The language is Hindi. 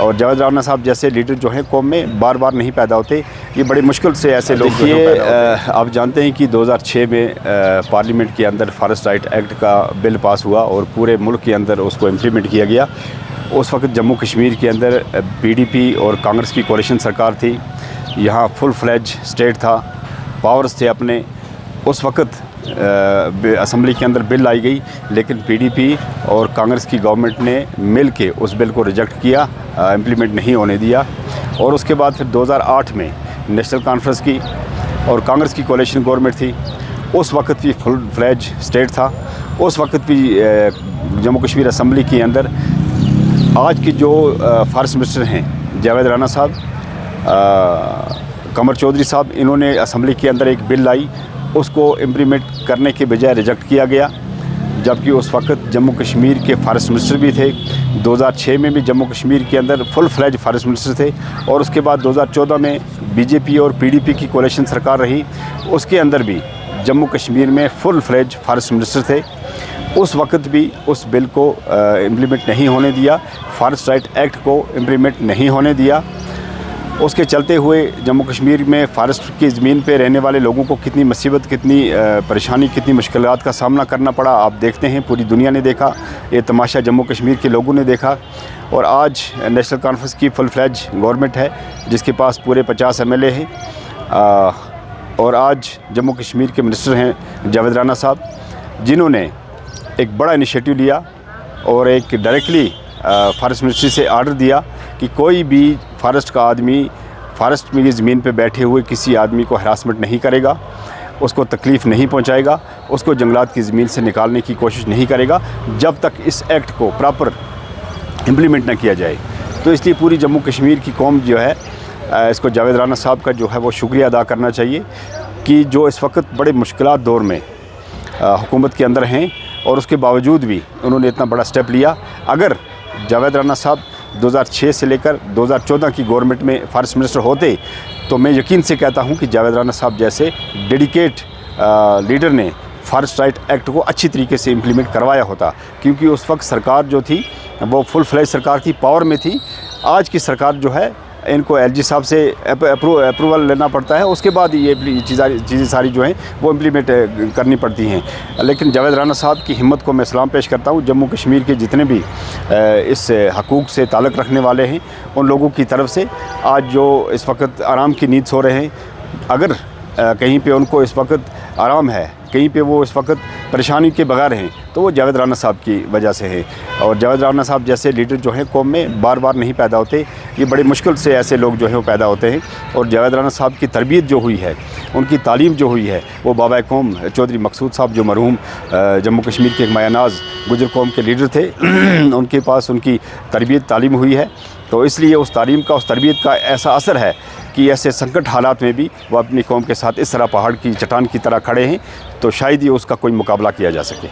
और जावेद राना साहब जैसे लीडर जो हैं कौम में बार बार नहीं पैदा होते। ये बड़ी मुश्किल से ऐसे लोग देखिए, आप जानते हैं कि 2006 में पार्लियामेंट के अंदर फॉरेस्ट राइट एक्ट का बिल पास हुआ और पूरे मुल्क के अंदर उसको इम्प्लीमेंट किया गया। उस वक्त जम्मू कश्मीर के अंदर PDP और कांग्रेस की कोalition सरकार थी। यहाँ फुल फ्लेज स्टेट था, पावर्स थे अपने। उस वक्त असम्बली के अंदर बिल लाई गई, लेकिन PDP और कांग्रेस की गवर्नमेंट ने मिल के उस बिल को रिजेक्ट किया, इम्प्लीमेंट नहीं होने दिया। और उसके बाद फिर 2008 में नेशनल कॉन्फ्रेंस की और कांग्रेस की कोalition गवर्नमेंट थी। उस वक्त भी फुल फ्लेज स्टेट था। उस वक्त भी जम्मू कश्मीर असम्बली के अंदर आज के जो फॉरेस्ट मिनिस्टर हैं जावेद राना साहब, कमर चौधरी साहब, इन्होंने असम्बली के अंदर एक बिल लाई, उसको इम्प्लीमेंट करने के बजाय रिजेक्ट किया गया। जबकि उस वक्त जम्मू कश्मीर के फॉरेस्ट मिनिस्टर भी थे। 2006 में भी जम्मू कश्मीर के अंदर फुल फ्लेज फॉरेस्ट मिनिस्टर थे और उसके बाद 2014 में BJP और PDP की कोalition सरकार रही, उसके अंदर भी जम्मू कश्मीर में फुल फ्लेज फॉरेस्ट मिनिस्टर थे। उस वक्त भी उस बिल को इम्प्लीमेंट नहीं होने दिया, फॉरेस्ट राइट एक्ट को इम्प्लीमेंट नहीं होने दिया। उसके चलते हुए जम्मू कश्मीर में फॉरेस्ट की ज़मीन पे रहने वाले लोगों को कितनी मुसीबत, कितनी परेशानी, कितनी मुश्किलात का सामना करना पड़ा। आप देखते हैं, पूरी दुनिया ने देखा, ये तमाशा जम्मू कश्मीर के लोगों ने देखा। और आज नेशनल कॉन्फ्रेंस की फुल फ्लेज गवर्नमेंट है जिसके पास पूरे 50 MLA हैं। और आज जम्मू कश्मीर के मिनिस्टर हैं जावेद राना साहब, जिन्होंने एक बड़ा इनिशिएटिव लिया और एक डायरेक्टली फॉरेस्ट मिनिस्ट्री से आर्डर दिया कि कोई भी फॉरेस्ट का आदमी फॉरेस्ट में ज़मीन पे बैठे हुए किसी आदमी को हरासमेंट नहीं करेगा, उसको तकलीफ़ नहीं पहुंचाएगा, उसको जंगलात की ज़मीन से निकालने की कोशिश नहीं करेगा जब तक इस एक्ट को प्रॉपर इम्प्लीमेंट ना किया जाए। तो इसलिए पूरी जम्मू कश्मीर की कौम जो है, इसको जावेद राना साहब का जो है वो शुक्रिया अदा करना चाहिए कि जो इस वक्त बड़े मुश्किलात दौर में हुकूमत के अंदर हैं और उसके बावजूद भी उन्होंने इतना बड़ा स्टेप लिया। अगर जावेद राना साहब 2006 से लेकर 2014 की गवर्नमेंट में फॉरेस्ट मिनिस्टर होते तो मैं यकीन से कहता हूं कि जावेद राना साहब जैसे डेडिकेट लीडर ने फॉरेस्ट राइट एक्ट को अच्छी तरीके से इम्प्लीमेंट करवाया होता, क्योंकि उस वक्त सरकार जो थी वो फुल फ्लेज सरकार थी, पावर में थी। आज की सरकार जो है, इनको LG साहब से अप्रूवल लेना पड़ता है, उसके बाद ये चीज़ें सारी जो हैं वो इम्प्लीमेंट करनी पड़ती हैं। लेकिन जावेद राना साहब की हिम्मत को मैं सलाम पेश करता हूँ। जम्मू कश्मीर के जितने भी इस हकूक़ से ताल्लुक़ रखने वाले हैं, उन लोगों की तरफ से आज जो इस वक्त आराम की नींद सो रहे हैं, अगर कहीं पे उनको इस वक्त आराम है, कहीं पे वो इस वक्त परेशानी के बगैर हैं, तो वो जावेद राना साहब की वजह से है। और जावेद राना साहब जैसे लीडर जो हैं कौम में बार बार नहीं पैदा होते। ये बड़ी मुश्किल से ऐसे लोग जो हैं वो पैदा होते हैं। और जावेद राना साहब की तरबियत जो हुई है, उनकी तालीम जो हुई है, वो बाबा कौम चौधरी मकसूद साहब जो मरहूम जम्मू कश्मीर के एक मायानाज गुजर कौम के लीडर थे, उनके पास उनकी तरबियत तालीम हुई है। तो इसलिए उस तालीम का, उस तरबियत का ऐसा असर है कि ऐसे संकट हालात में भी वो अपनी कौम के साथ इस तरह पहाड़ की चट्टान की तरह खड़े हैं, तो शायद ही उसका कोई मुकाबला किया जा सके।